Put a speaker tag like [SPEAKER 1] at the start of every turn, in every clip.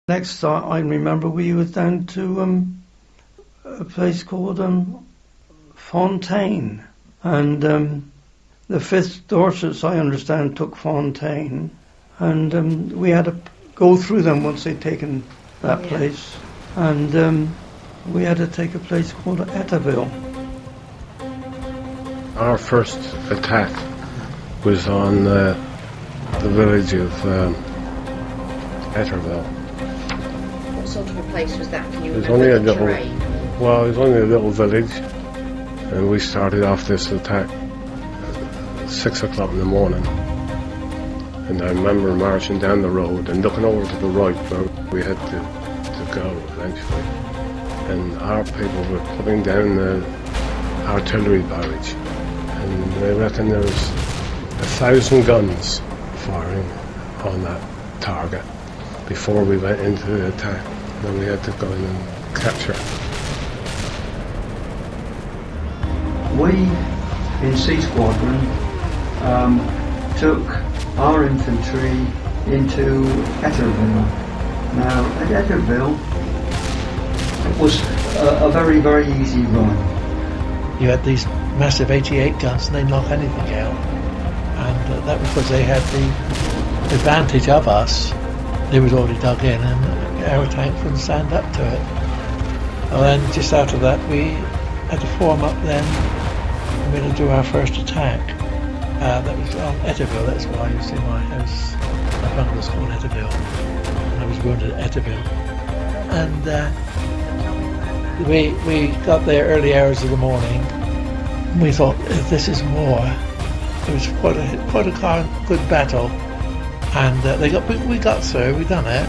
[SPEAKER 1] Next, I remember we was down to a place called Fontaine, and the 5th Dorsets, I understand, took Fontaine, and we had to go through them once they'd taken that place, and we had to take a place called Éterville.
[SPEAKER 2] Our first attack was on the village of Éterville.
[SPEAKER 3] What sort of a place was that? Can you
[SPEAKER 2] It was
[SPEAKER 3] remember
[SPEAKER 2] only a
[SPEAKER 3] the
[SPEAKER 2] little,
[SPEAKER 3] terrain?
[SPEAKER 2] well, it was only a little village, and we started off this attack at 6 o'clock in the morning. And I remember marching down the road and looking over to the right where we had to go eventually. And our people were putting down the artillery barrage, and they reckon there was 1,000 guns firing on that target before we went into the attack. Then we had to go in and capture it.
[SPEAKER 1] We, in C Squadron, took our infantry into Éterville. Now, at Éterville, it was a very, very easy run.
[SPEAKER 4] You had these massive 88 guns and they'd knock anything out. And that was because they had the advantage of us. They was already dug in and our tanks wouldn't stand up to it. And then just after that we had to form up then and we had to do our first attack. That was on Éterville, that's why you see my house, my bungalow's called Éterville. And I was wounded at Éterville. And we got there early hours of the morning. And we thought, if this is war, it was quite a good battle. And we got through, we done it.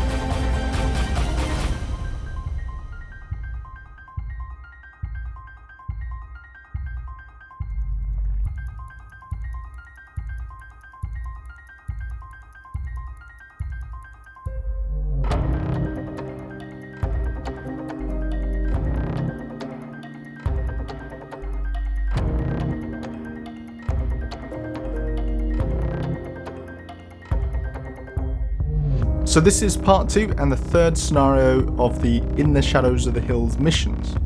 [SPEAKER 5] So this is part 2 and the third scenario of the In the Shadows of the Hills missions.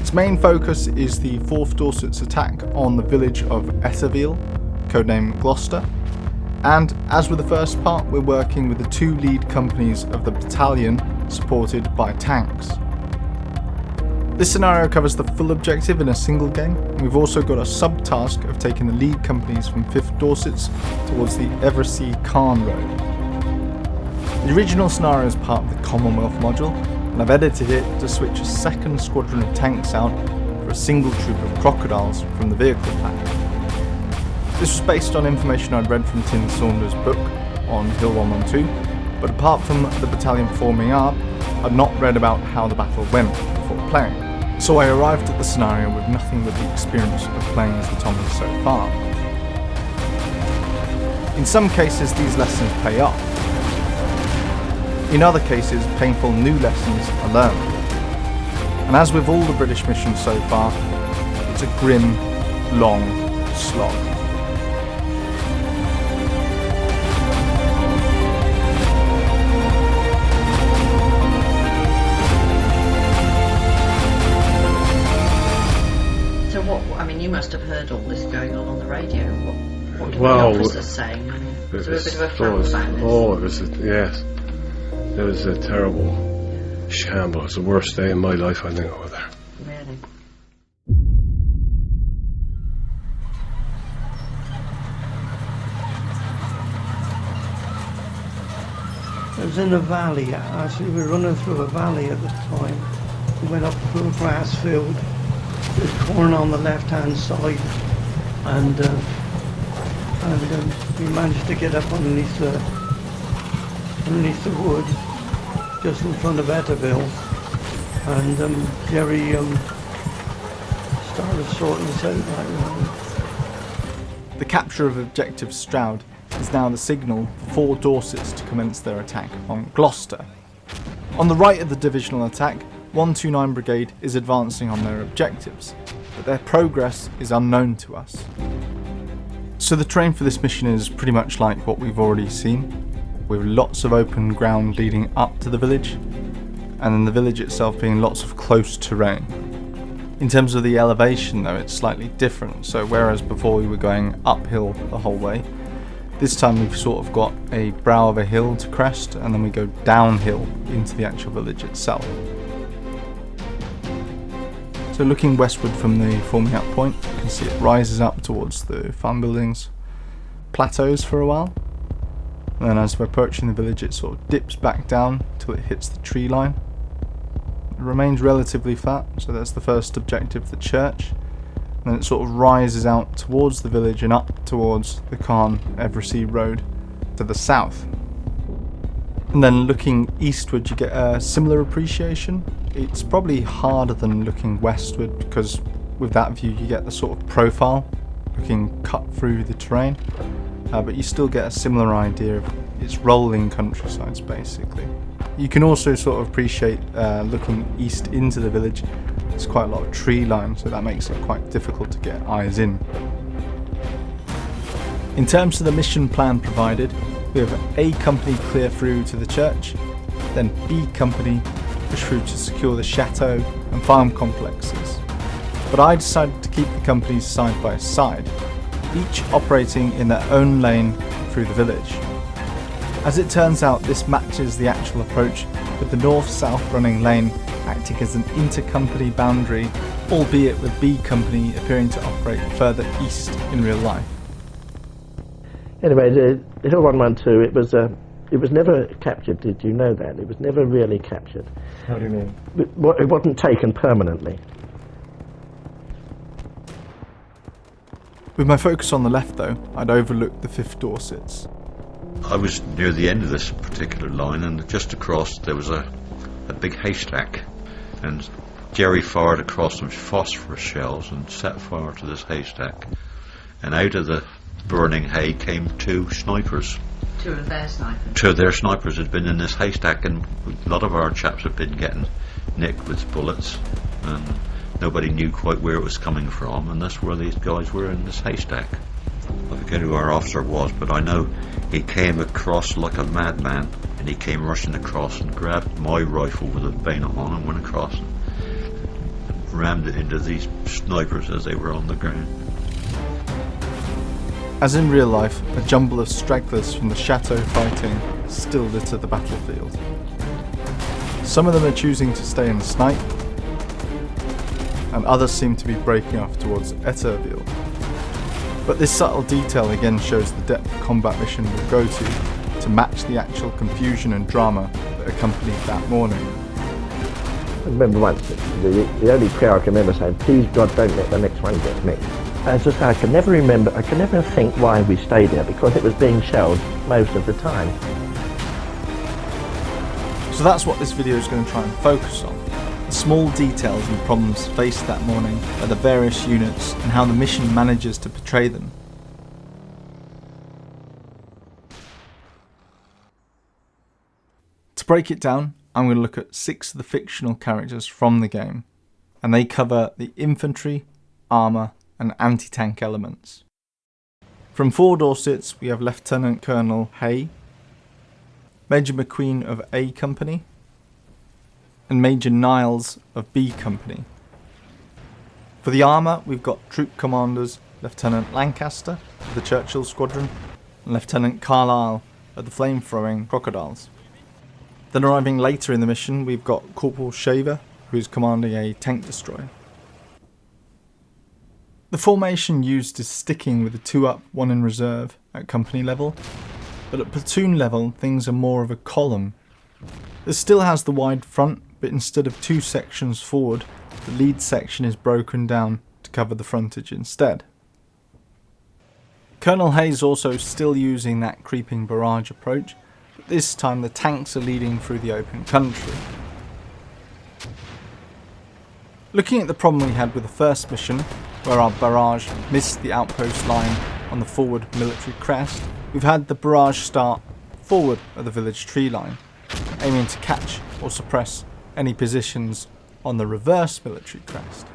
[SPEAKER 5] Its main focus is the 4th Dorset's attack on the village of Éterville, codenamed Gloucester, and as with the first part, we're working with the 2 lead companies of the battalion supported by tanks. This scenario covers the full objective in a single game, and we've also got a sub-task of taking the lead companies from 5th Dorsets towards the Eversea-Caen road. The original scenario is part of the Commonwealth module, and I've edited it to switch a 2nd squadron of tanks out for a single troop of crocodiles from the vehicle pack. This was based on information I'd read from Tim Saunders' book on Hill 112, but apart from the battalion forming up, I'd not read about how the battle went before playing. So I arrived at the scenario with nothing but the experience of playing as the Tommies so far. In some cases these lessons pay off. In other cases, painful new lessons are learned. And as with all the British missions so far, it's a grim, long slog.
[SPEAKER 3] So you must have heard all this going on the radio. What were the officers saying? Was there a bit of a flap about this?
[SPEAKER 2] Oh, yes. It was a terrible shambles. It was the worst day of my life, I think, over there.
[SPEAKER 3] Really?
[SPEAKER 1] It was in a valley, actually. We were running through a valley at the time. We went up through a grass field. There's corn on the left-hand side. And we managed to get up underneath the wood, just in front of Éterville, and Jerry started sorting us out like
[SPEAKER 5] The capture of Objective Stroud is now the signal for 4 Dorsets to commence their attack on Gloucester. On the right of the divisional attack, 129 Brigade is advancing on their objectives, but their progress is unknown to us. So the terrain for this mission is pretty much like what we've already seen. with lots of open ground leading up to the village, and then the village itself being lots of close terrain. In terms of the elevation though, it's slightly different, so whereas before we were going uphill the whole way, this time we've sort of got a brow of a hill to crest, and then we go downhill into the actual village itself. So looking westward from the forming up point, you can see it rises up towards the farm buildings, plateaus for a while, and then as we're approaching the village it sort of dips back down till it hits the tree line. It remains relatively flat, so that's the first objective, the church. And then it sort of rises out towards the village and up towards the Caen-Evresie road to the south. And then looking eastward you get a similar appreciation. It's probably harder than looking westward because with that view you get the sort of profile looking cut through the terrain, but you still get a similar idea of it's rolling countrysides basically. You can also sort of appreciate looking east into the village. There's quite a lot of tree line, so that makes it quite difficult to get eyes in. In terms of the mission plan provided, we have A Company clear through to the church, then B Company push through to secure the chateau and farm complexes. But I decided to keep the companies side by side, each operating in their own lane through the village. As it turns out, this matches the actual approach, with the north-south running lane acting as an inter-company boundary, albeit with B Company appearing to operate further east in real life.
[SPEAKER 6] Anyway, the Hill 112, it was never captured, did you know that? It was never really captured.
[SPEAKER 2] How do you mean?
[SPEAKER 6] It wasn't taken permanently.
[SPEAKER 5] With my focus on the left though, I'd overlooked the 5th Dorsets.
[SPEAKER 7] I was near the end of this particular line, and just across there was a big haystack, and Jerry fired across some phosphorus shells and set fire to this haystack, and out of the burning hay came 2 snipers.
[SPEAKER 3] 2 of their snipers?
[SPEAKER 7] 2 of their snipers had been in this haystack, and a lot of our chaps had been getting nicked with bullets, and nobody knew quite where it was coming from, and that's where these guys were, in this haystack. I forget who our officer was, but I know he came across like a madman, and he came rushing across and grabbed my rifle with a bayonet on and went across and rammed it into these snipers as they were on the ground.
[SPEAKER 5] As in real life, a jumble of stragglers from the chateau fighting still litter the battlefield. Some of them are choosing to stay and snipe, and others seem to be breaking off towards Éterville. But this subtle detail again shows the depth the combat mission will go to match the actual confusion and drama that accompanied that morning.
[SPEAKER 6] I remember once, the only prayer I can remember saying, please God don't let the next one get me. As I say, I can never think why we stayed there, because it was being shelled most of the time.
[SPEAKER 5] So that's what this video is going to try and focus on. The small details and problems faced that morning by the various units and how the mission manages to portray them. To break it down, I'm going to look at 6 of the fictional characters from the game, and they cover the infantry, armour and anti-tank elements. From 4 Dorsets we have Lieutenant Colonel Hay, Major McQueen of A Company, and Major Niles of B Company. For the armour we've got Troop Commanders Lieutenant Lancaster of the Churchill Squadron and Lieutenant Carlisle of the Flame-Throwing Crocodiles. Then arriving later in the mission we've got Corporal Shaver, who is commanding a tank destroyer. The formation used is sticking with the 2 up, 1 in reserve at company level, but at platoon level things are more of a column. This still has the wide front, but instead of 2 sections forward, the lead section is broken down to cover the frontage instead. Colonel Hayes also still using that creeping barrage approach, but this time the tanks are leading through the open country. Looking at the problem we had with the first mission, where our barrage missed the outpost line on the forward military crest, we've had the barrage start forward of the village tree line, aiming to catch or suppress any positions on the reverse military crest.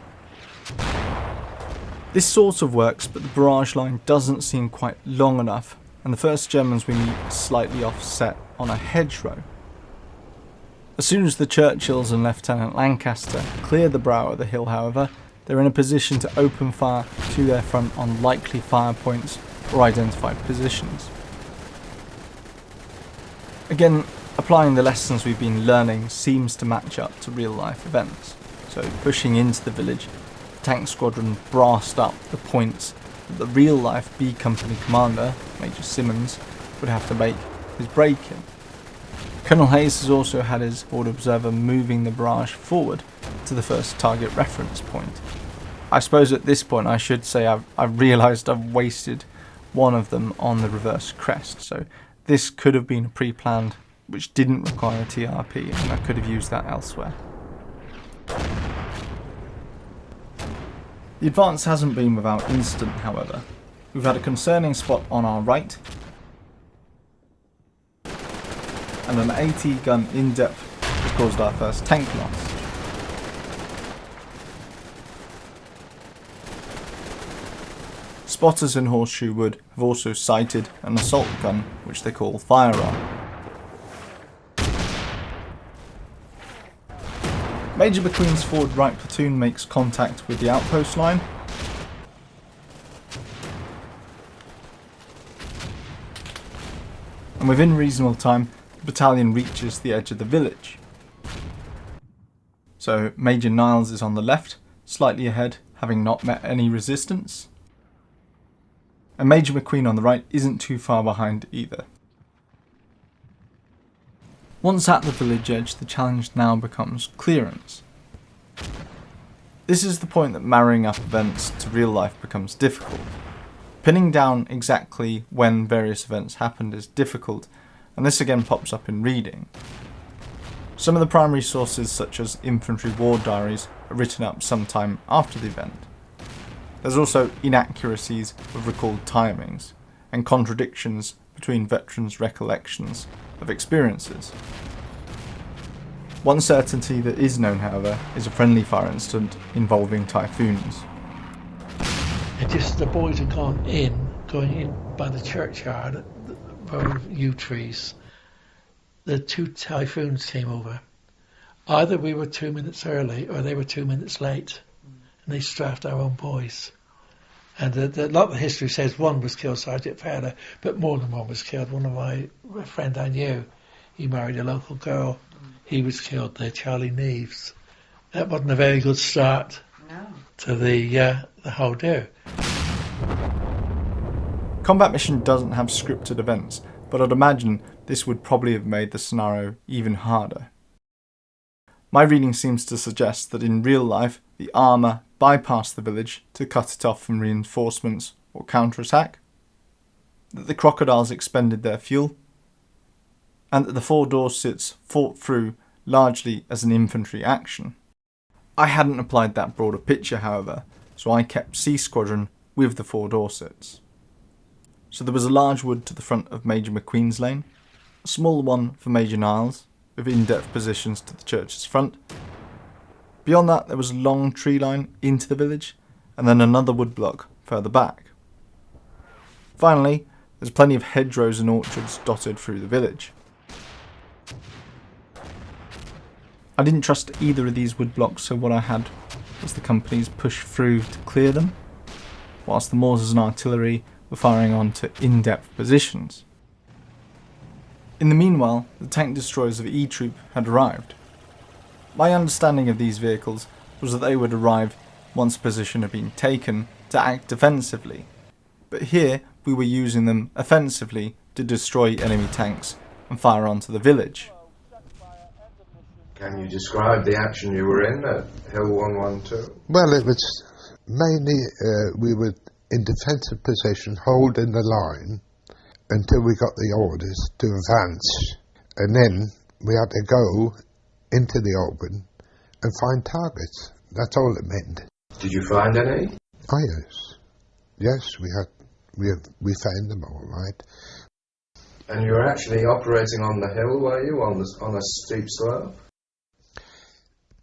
[SPEAKER 5] This sort of works, but the barrage line doesn't seem quite long enough and the first Germans we meet are slightly offset on a hedgerow. As soon as the Churchills and Lieutenant Lancaster clear the brow of the hill, however, they're in a position to open fire to their front on likely fire points or identified positions. Again, applying the lessons we've been learning seems to match up to real-life events. So, pushing into the village, the tank squadron brassed up the points that the real-life B Company commander, Major Simmons, would have to make his break-in. Colonel Hayes has also had his board observer moving the barrage forward to the first target reference point. I suppose at this point I should say I've realised I've wasted one of them on the reverse crest, so this could have been pre-planned, which didn't require a TRP, and I could have used that elsewhere. The advance hasn't been without incident, however. We've had a concerning spot on our right, and an AT gun in depth has caused our first tank loss. Spotters in Horseshoe Wood have also sighted an assault gun, which they call Firearm. Major McQueen's forward right platoon makes contact with the outpost line. And within reasonable time, the battalion reaches the edge of the village. So Major Niles is on the left, slightly ahead, having not met any resistance. And Major McQueen on the right isn't too far behind either. Once at the village edge, the challenge now becomes clearance. This is the point that marrying up events to real life becomes difficult. Pinning down exactly when various events happened is difficult, and this again pops up in reading. Some of the primary sources, such as infantry war diaries, are written up sometime after the event. There's also inaccuracies with recalled timings, and contradictions between veterans' recollections of experiences. One certainty that is known, however, is a friendly fire incident involving Typhoons.
[SPEAKER 4] And just as the boys had going in by the churchyard, the row of yew trees, the two Typhoons came over. Either we were 2 minutes early or they were 2 minutes late, and they strafed our own boys. And a lot of the history says one was killed, Sergeant Fowler, but more than one was killed. One of a friend I knew, he married a local girl. He was killed there, Charlie Neves. That wasn't a very good start to the whole do.
[SPEAKER 5] Combat Mission doesn't have scripted events, but I'd imagine this would probably have made the scenario even harder. My reading seems to suggest that in real life, the armour bypassed the village to cut it off from reinforcements or counterattack, that the Crocodiles expended their fuel, and that the 4 Dorsets fought through largely as an infantry action. I hadn't applied that broader picture, however, so I kept C Squadron with the 4 Dorsets. So there was a large wood to the front of Major McQueen's lane, a smaller one for Major Niles, with in-depth positions to the church's front. Beyond that, there was a long tree line into the village, and then another wood block further back. Finally, there's plenty of hedgerows and orchards dotted through the village. I didn't trust either of these wood blocks, so what I had was the companies push through to clear them, whilst the Moors and artillery were firing on to in-depth positions. In the meanwhile, the tank destroyers of E Troop had arrived. My understanding of these vehicles was that they would arrive once a position had been taken to act defensively, but here we were using them offensively to destroy enemy tanks and fire onto the village.
[SPEAKER 8] Can you describe the action you were in at Hill 112?
[SPEAKER 9] Well, it was mainly we were in defensive position, holding the line until we got the orders to advance, and then we had to go into the open and find targets. That's all it meant.
[SPEAKER 8] Did you find any?
[SPEAKER 9] Oh yes, yes, we found them all right.
[SPEAKER 8] And you were actually operating on the hill, were you, on a steep slope?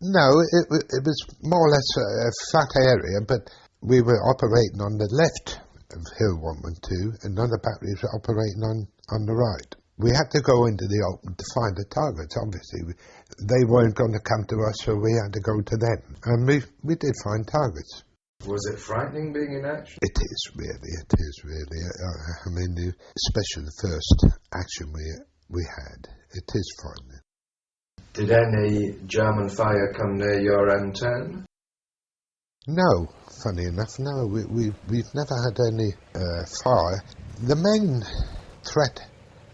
[SPEAKER 9] No, it was more or less a flat area, but we were operating on the left of Hill 112, and none of the batteries were operating on the right. We had to go into the open to find the targets, obviously. They weren't going to come to us, so we had to go to them. And we did find targets.
[SPEAKER 8] Was it frightening being in action?
[SPEAKER 9] It is really. I mean, especially the first action we had. It is frightening.
[SPEAKER 8] Did any German fire come near your M10?
[SPEAKER 9] No, funny enough, no. We've never had any fire. The main threat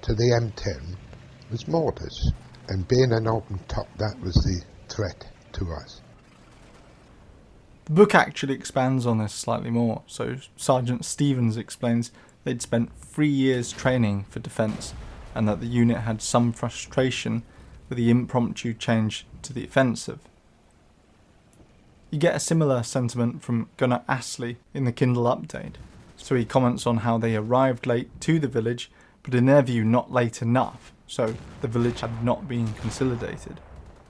[SPEAKER 9] to the M10 was mortars, and being an open top, that was the threat to us.
[SPEAKER 5] The book actually expands on this slightly more. So Sergeant Stevens explains they'd spent 3 years training for defence, and that the unit had some frustration with the impromptu change to the offensive. You get a similar sentiment from Gunner Astley in the Kindle update. So he comments on how they arrived late to the village, but in their view not late enough, so the village had not been consolidated.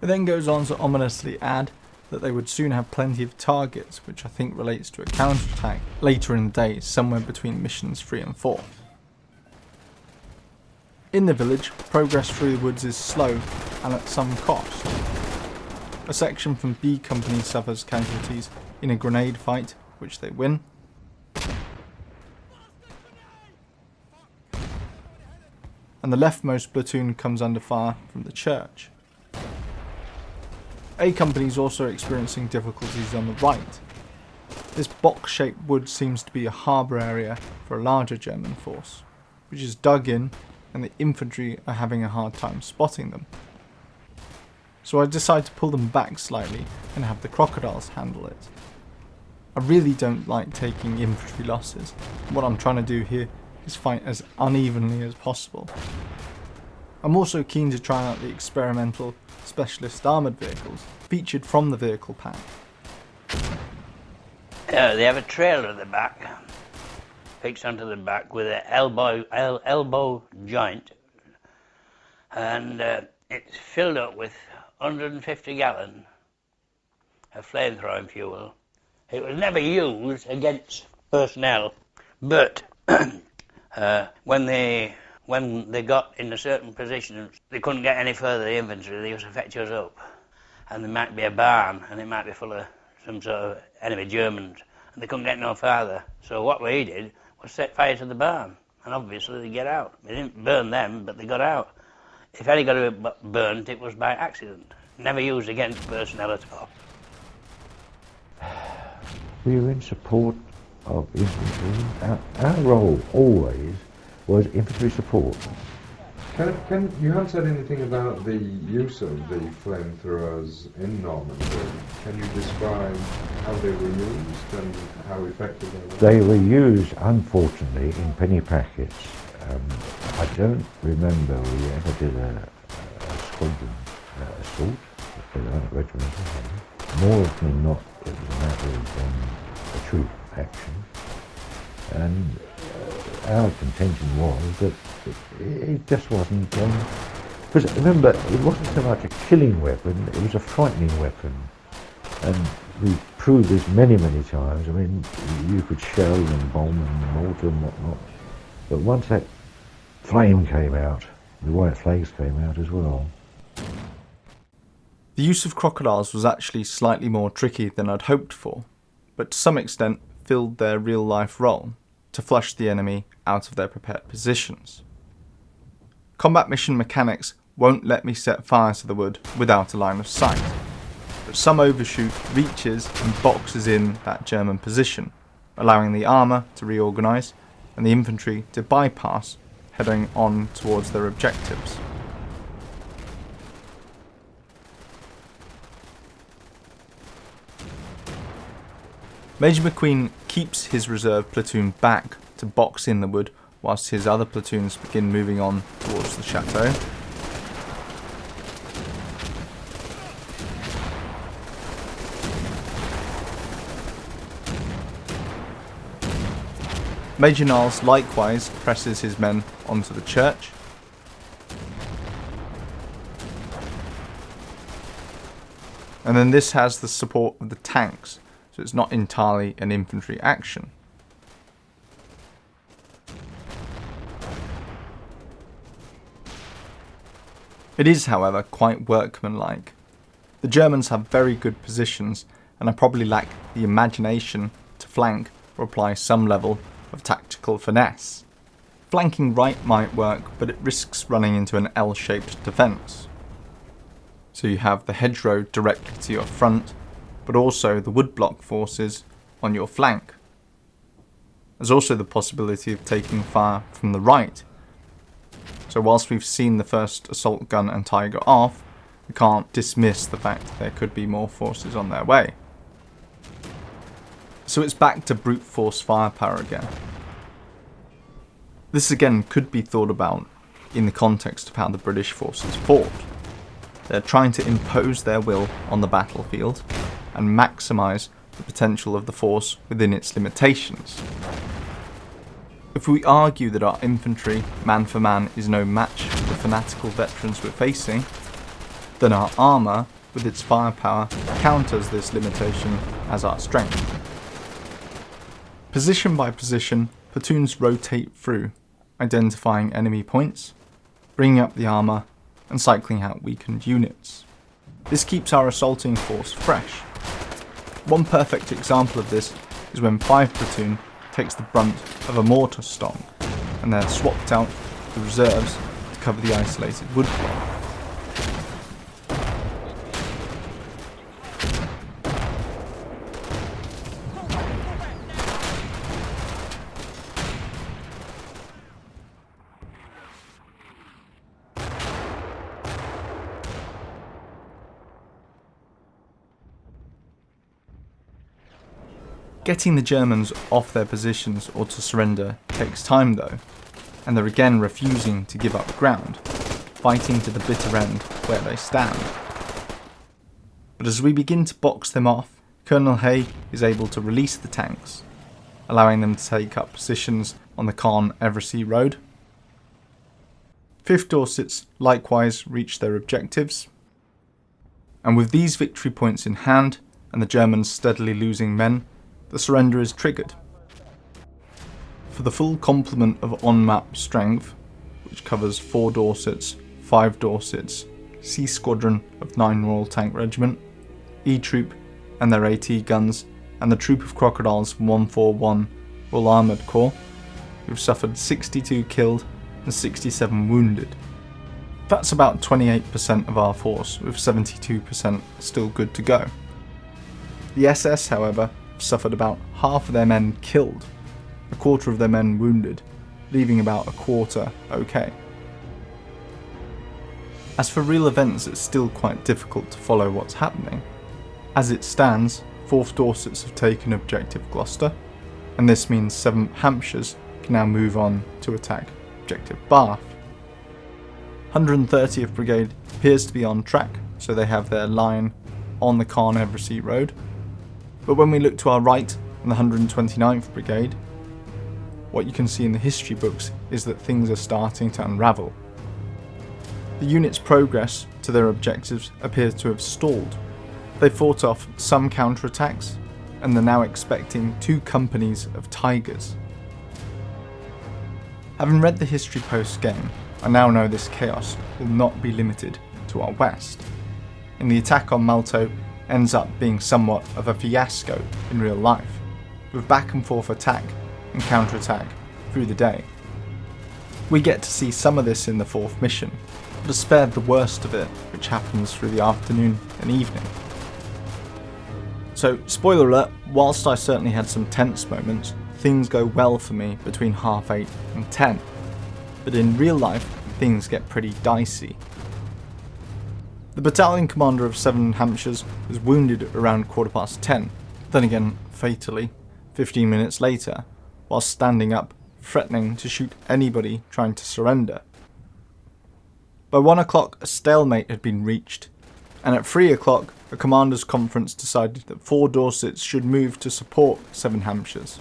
[SPEAKER 5] It then goes on to ominously add that they would soon have plenty of targets, which I think relates to a counterattack later in the day, somewhere between missions 3 and 4. In the village, progress through the woods is slow and at some cost. A section from B Company suffers casualties in a grenade fight, which they win. And the leftmost platoon comes under fire from the church. A Company is also experiencing difficulties on the right. This box-shaped wood seems to be a harbour area for a larger German force, which is dug in, and the infantry are having a hard time spotting them. So I decide to pull them back slightly and have the crocodiles handle it. I really don't like taking infantry losses. What I'm trying to do here is fight as unevenly as possible. I'm also keen to try out the experimental specialist armoured vehicles featured from the vehicle pack.
[SPEAKER 10] They have a trailer at the back, fixed onto the back with an elbow joint, and it's filled up with 150 gallon of flamethrowing fuel. It was never used against personnel, but when they got into certain positions, they couldn't get any further, the infantry. They used to fetch us up, and there might be a barn, and it might be full of some sort of enemy Germans, and they couldn't get no farther. So what we did was set fire to the barn, and obviously they get out. They didn't burn them, but they got out. If any got burnt, it was by accident. Never used against personnel at all.
[SPEAKER 6] We were in support of infantry. Our role always was infantry support.
[SPEAKER 8] Can you haven't said anything about the use of the flamethrowers in Normandy. Can you describe how they were used and how effective they were?
[SPEAKER 6] They were used, unfortunately, in penny packets. I don't remember we ever did a squadron assault with the regiment. More often than not, it was a matter of a troop action. And our contention was that it just wasn't, because remember, it wasn't so much a killing weapon, it was a frightening weapon. And we proved this many, many times. I mean, you could shell and bomb and mortar and whatnot, but once that flame came out, the white flags came out as well.
[SPEAKER 5] The use of crocodiles was actually slightly more tricky than I'd hoped for, but to some extent filled their real-life role, to flush the enemy out of their prepared positions. Combat mission mechanics won't let me set fire to the wood without a line of sight, but some overshoot reaches and boxes in that German position, allowing the armour to reorganise and the infantry to bypass, heading on towards their objectives. Major McQueen keeps his reserve platoon back to box in the wood whilst his other platoons begin moving on towards the chateau. Major Niles likewise presses his men onto the church. And then this has the support of the tanks, so it's not entirely an infantry action. It is, however, quite workmanlike. The Germans have very good positions and probably lack the imagination to flank or apply some level of tactical finesse. Flanking right might work, but it risks running into an L-shaped defence. So you have the hedgerow directly to your front, but also the woodblock forces on your flank. There's also the possibility of taking fire from the right. So whilst we've seen the first assault gun and Tiger off, we can't dismiss the fact that there could be more forces on their way. So it's back to brute force firepower again. This again could be thought about in the context of how the British forces fought. They're trying to impose their will on the battlefield and maximise the potential of the force within its limitations. If we argue that our infantry, man for man, is no match for the fanatical veterans we're facing, then our armour, with its firepower, counters this limitation as our strength. Position by position, platoons rotate through, identifying enemy points, bringing up the armour, and cycling out weakened units. This keeps our assaulting force fresh. One perfect example of this is when 5 Platoon takes the brunt of a mortar stomp, and they're swapped out the reserves to cover the isolated woodblock. Getting the Germans off their positions or to surrender takes time though, and they're again refusing to give up ground, fighting to the bitter end where they stand. But as we begin to box them off, Colonel Hay is able to release the tanks, allowing them to take up positions on the Caen-Eversey road. 5th Dorsets likewise reach their objectives, and with these victory points in hand and the Germans steadily losing men, the surrender is triggered. For the full complement of on-map strength, which covers 4 Dorsets, 5 Dorsets, C Squadron of 9 Royal Tank Regiment, E Troop and their AT guns, and the Troop of Crocodiles 141 Royal Armoured Corps, we've suffered 62 killed and 67 wounded. That's about 28% of our force, with 72% still good to go. The SS, however, suffered about half of their men killed, a quarter of their men wounded, leaving about a quarter okay. As for real events, it's still quite difficult to follow what's happening. As it stands, 4th Dorsets have taken Objective Gloucester, and this means 7th Hampshires can now move on to attack Objective Bath. 130th Brigade appears to be on track, so they have their line on the Caen-Eversey road. But when we look to our right and the 129th Brigade, what you can see in the history books is that things are starting to unravel. The unit's progress to their objectives appears to have stalled. They fought off some counterattacks, and they're now expecting 2 companies of Tigers. Having read the history post-game, I now know this chaos will not be limited to our west. In the attack on Malto, ends up being somewhat of a fiasco in real life, with back and forth attack and counterattack through the day. We get to see some of this in the 4th mission, but are spared the worst of it, which happens through the afternoon and evening. So, spoiler alert, whilst I certainly had some tense moments, things go well for me between 8:30 and 10. But in real life, things get pretty dicey. The battalion commander of 7 Hampshires was wounded around 10:15, then again fatally 15 minutes later, while standing up, threatening to shoot anybody trying to surrender. By 1 o'clock a stalemate had been reached, and at 3 o'clock a commanders' conference decided that 4 Dorsets should move to support 7 Hampshires.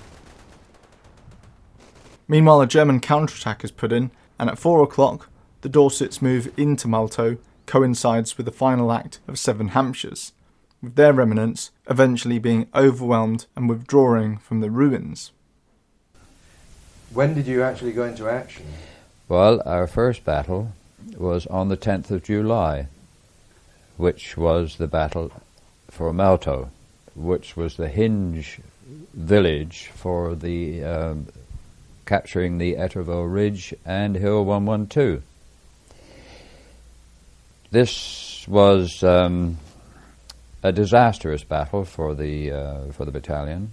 [SPEAKER 5] Meanwhile a German counterattack is put in, and at 4 o'clock the Dorsets move into Malto coincides with the final act of 7 Hampshires, with their remnants eventually being overwhelmed and withdrawing from the ruins.
[SPEAKER 8] When did you actually go into action?
[SPEAKER 11] Well, our first battle was on the 10th of July, which was the battle for Malto, which was the hinge village for the capturing the Éterville Ridge and Hill 112. This was a disastrous battle for the battalion.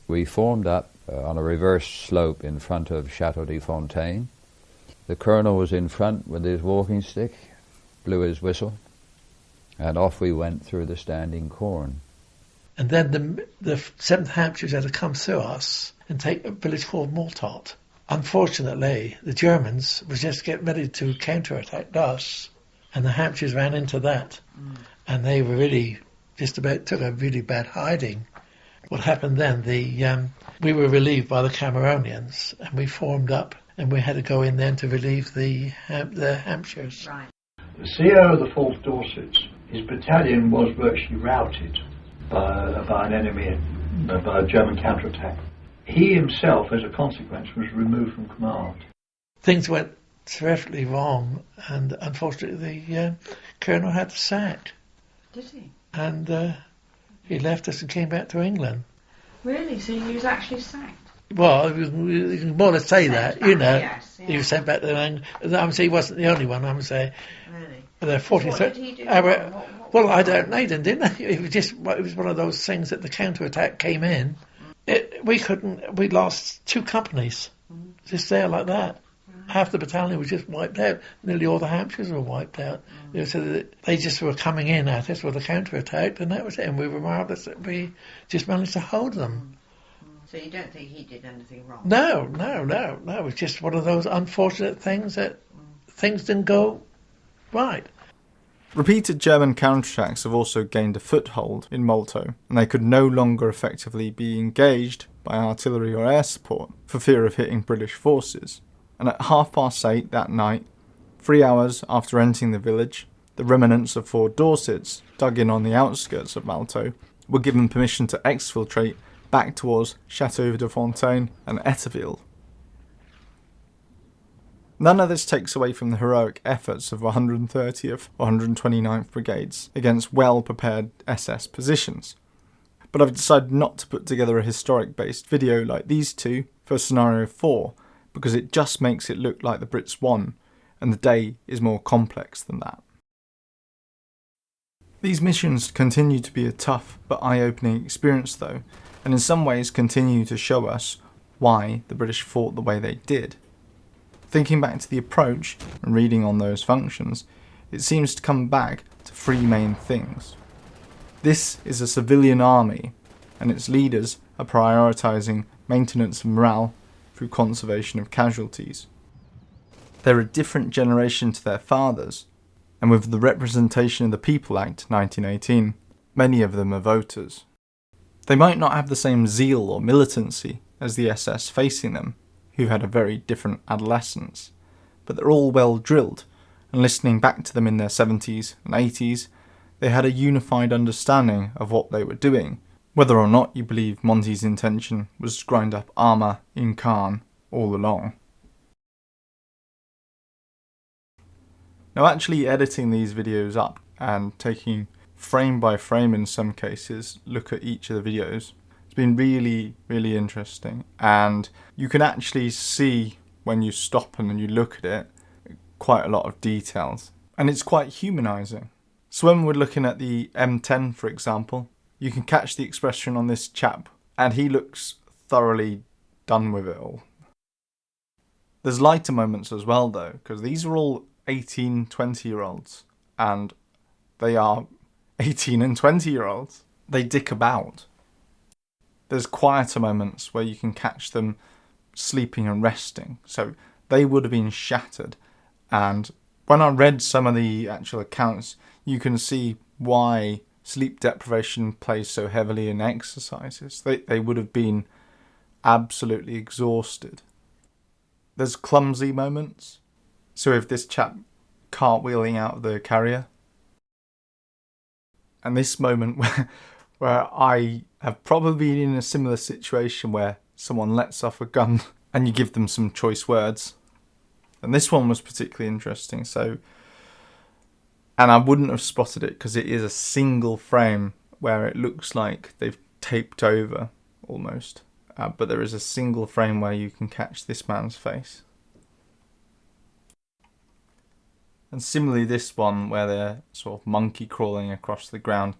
[SPEAKER 11] We formed up on a reverse slope in front of Chateau de Fontaine. The colonel was in front with his walking stick, blew his whistle, and off we went through the standing corn.
[SPEAKER 4] And then the 7th Hampshires had to come through us and take a village called Mortot. Unfortunately, the Germans were just getting ready to counterattack us, and the Hampshires ran into that, and they were really just about took a really bad hiding. What happened then, we were relieved by the Cameronians, and we formed up, and we had to go in then to relieve the Hampshires.
[SPEAKER 3] Right.
[SPEAKER 12] The CO of the 4th Dorsets, his battalion was virtually routed by an enemy, by a German counterattack. He himself, as a consequence, was removed from command.
[SPEAKER 4] Things went terrifically wrong, and unfortunately the colonel had to sack.
[SPEAKER 3] Did he?
[SPEAKER 4] And he left us and came back to England.
[SPEAKER 3] Really? So he was actually sacked?
[SPEAKER 4] Well, you can more or less say that,
[SPEAKER 3] back,
[SPEAKER 4] you know.
[SPEAKER 3] Yes, yeah.
[SPEAKER 4] He was sent back to England. I'm saying he wasn't the only one, I'm saying.
[SPEAKER 3] Really?
[SPEAKER 4] There 43.
[SPEAKER 3] What did he do?
[SPEAKER 4] Well, I don't know, didn't he? It was one of those things that the counterattack came in. We lost 2 companies, just there like that. Half the battalion was just wiped out. Nearly all the Hampshires were wiped out. So they just were coming in at us with a counterattack, and that was it. And we were marvellous that we just managed to hold them.
[SPEAKER 3] So you don't think he did anything wrong?
[SPEAKER 4] No. It was just one of those unfortunate things that things didn't go right.
[SPEAKER 5] Repeated German counterattacks have also gained a foothold in Malto, and they could no longer effectively be engaged by artillery or air support for fear of hitting British forces. And at 8:30 that night, 3 hours after entering the village, the remnants of 4 Dorsets, dug in on the outskirts of Malto, were given permission to exfiltrate back towards Chateau de Fontaine and Éterville. None of this takes away from the heroic efforts of 130th or 129th Brigades against well-prepared SS positions. But I've decided not to put together a historic-based video like these two for Scenario 4, because it just makes it look like the Brits won, and the day is more complex than that. These missions continue to be a tough but eye-opening experience though, and in some ways continue to show us why the British fought the way they did. Thinking back to the approach and reading on those functions, it seems to come back to 3 main things. This is a civilian army, and its leaders are prioritising maintenance of morale through conservation of casualties. They're a different generation to their fathers, and with the Representation of the People Act 1918, many of them are voters. They might not have the same zeal or militancy as the SS facing them, who had a very different adolescence, but they're all well drilled, and listening back to them in their 70s and 80s, they had a unified understanding of what they were doing, whether or not you believe Monty's intention was to grind up armour in Caen all along. Now, actually editing these videos up and taking frame by frame in some cases look at each of the videos, it's been really, really interesting, and you can actually see when you stop and you look at it quite a lot of details, and it's quite humanising. So when we're looking at the M10, for example, you can catch the expression on this chap, and he looks thoroughly done with it all. There's lighter moments as well though, because these are all 18, 20-year-olds, and they are 18 and 20-year-olds. They dick about. There's quieter moments where you can catch them sleeping and resting. So they would have been shattered. And when I read some of the actual accounts, you can see why sleep deprivation plays so heavily in exercises. They would have been absolutely exhausted. There's clumsy moments. So if this chap cartwheeling out of the carrier. And this moment where I have probably been in a similar situation where someone lets off a gun and you give them some choice words. And this one was particularly interesting. So, and I wouldn't have spotted it because it is a single frame where it looks like they've taped over almost. But there is a single frame where you can catch this man's face. And similarly, this one where they're sort of monkey crawling across the ground.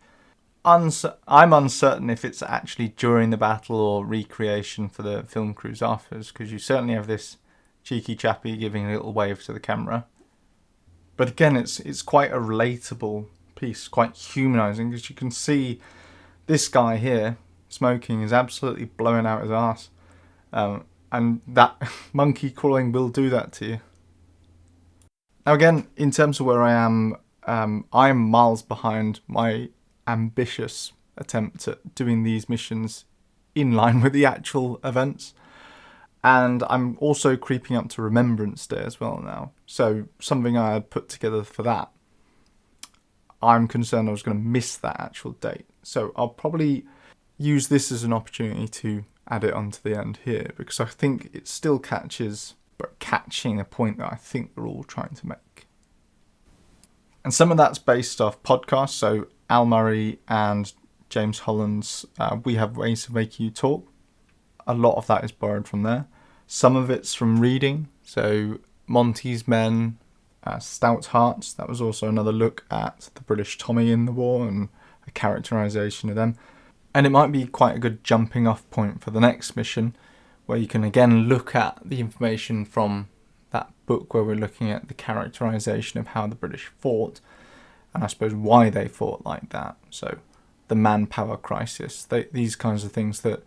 [SPEAKER 5] I'm uncertain if it's actually during the battle or recreation for the film crews afterwards, because you certainly have this cheeky chappy giving a little wave to the camera. But again, it's quite a relatable piece, quite humanising, because you can see this guy here smoking is absolutely blowing out his arse. And that monkey crawling will do that to you. Now again, in terms of where I am, I'm miles behind my ambitious attempt at doing these missions in line with the actual events. And I'm also creeping up to Remembrance Day as well now. So something I had put together for that, I'm concerned I was going to miss that actual date. So I'll probably use this as an opportunity to add it onto the end here, because I think it still catches, but catching a point that I think we're all trying to make. And some of that's based off podcasts, so Al Murray and James Holland's We Have Ways to Make You Talk. A lot of that is borrowed from there. Some of it's from reading, so Monty's Men, Stout Hearts, that was also another look at the British Tommy in the war and a characterisation of them. And it might be quite a good jumping off point for the next mission, where you can again look at the information from that book where we're looking at the characterisation of how the British fought, and I suppose why they fought like that. So the manpower crisis, these kinds of things that,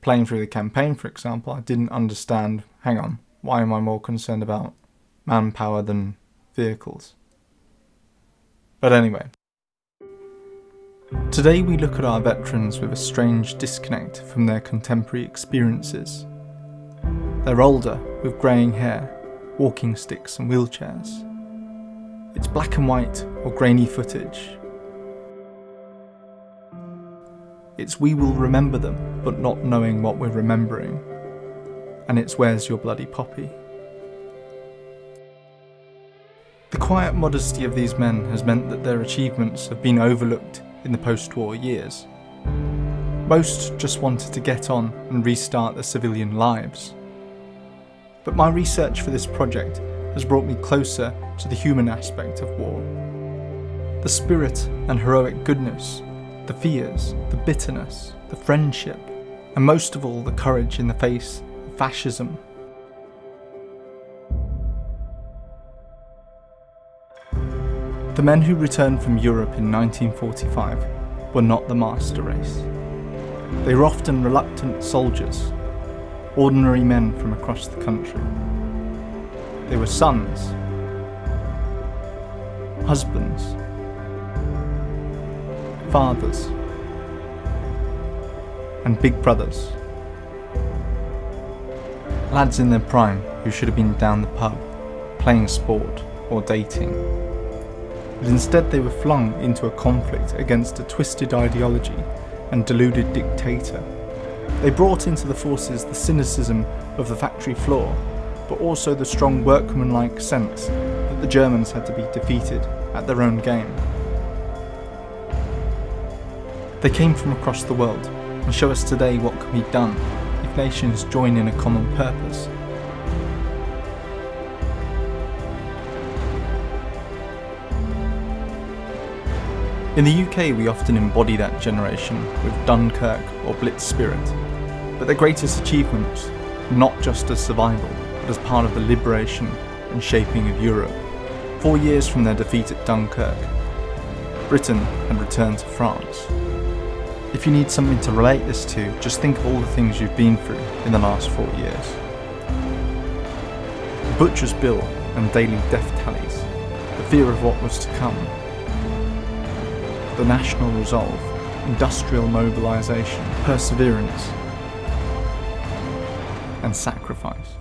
[SPEAKER 5] playing through the campaign, for example, I didn't understand, hang on, why am I more concerned about manpower than vehicles? But anyway, today we look at our veterans with a strange disconnect from their contemporary experiences. They're older, with greying hair, walking sticks and wheelchairs. It's black and white or grainy footage. It's we will remember them, but not knowing what we're remembering. And it's Where's Your Bloody Poppy? The quiet modesty of these men has meant that their achievements have been overlooked in the post-war years. Most just wanted to get on and restart their civilian lives. But my research for this project has brought me closer to the human aspect of war. The spirit and heroic goodness, the fears, the bitterness, the friendship, and most of all the courage in the face of fascism. The men who returned from Europe in 1945 were not the master race. They were often reluctant soldiers, ordinary men from across the country. They were sons, husbands, fathers, and big brothers. Lads in their prime who should have been down the pub, playing sport or dating. But instead they were flung into a conflict against a twisted ideology and deluded dictator. They brought into the forces the cynicism of the factory floor, but also the strong workmanlike sense that the Germans had to be defeated at their own game. They came from across the world and show us today what can be done if nations join in a common purpose. In the UK, we often embody that generation with Dunkirk or Blitz spirit, but their greatest achievements, not just as survival, but as part of the liberation and shaping of Europe. 4 years from their defeat at Dunkirk, Britain had returned to France. If you need something to relate this to, just think of all the things you've been through in the last 4 years. The butcher's bill and daily death tallies, the fear of what was to come, the national resolve, industrial mobilisation, perseverance, and sacrifice.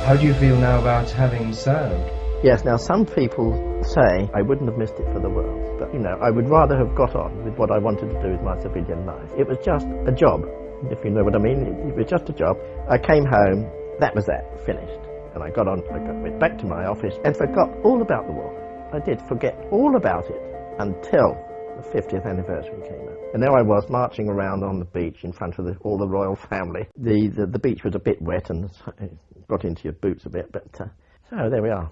[SPEAKER 13] How do you feel now about having served?
[SPEAKER 6] Yes, now some people say I wouldn't have missed it for the world, but I would rather have got on with what I wanted to do with my civilian life. It was just a job, if you know what I mean. It was just a job. I came home, that was that, finished. And I went back to my office and forgot all about the war. I did forget all about it until the 50th anniversary came up. And there I was marching around on the beach in front of all the royal family. The beach was a bit wet and it got into your boots a bit, but so there we are.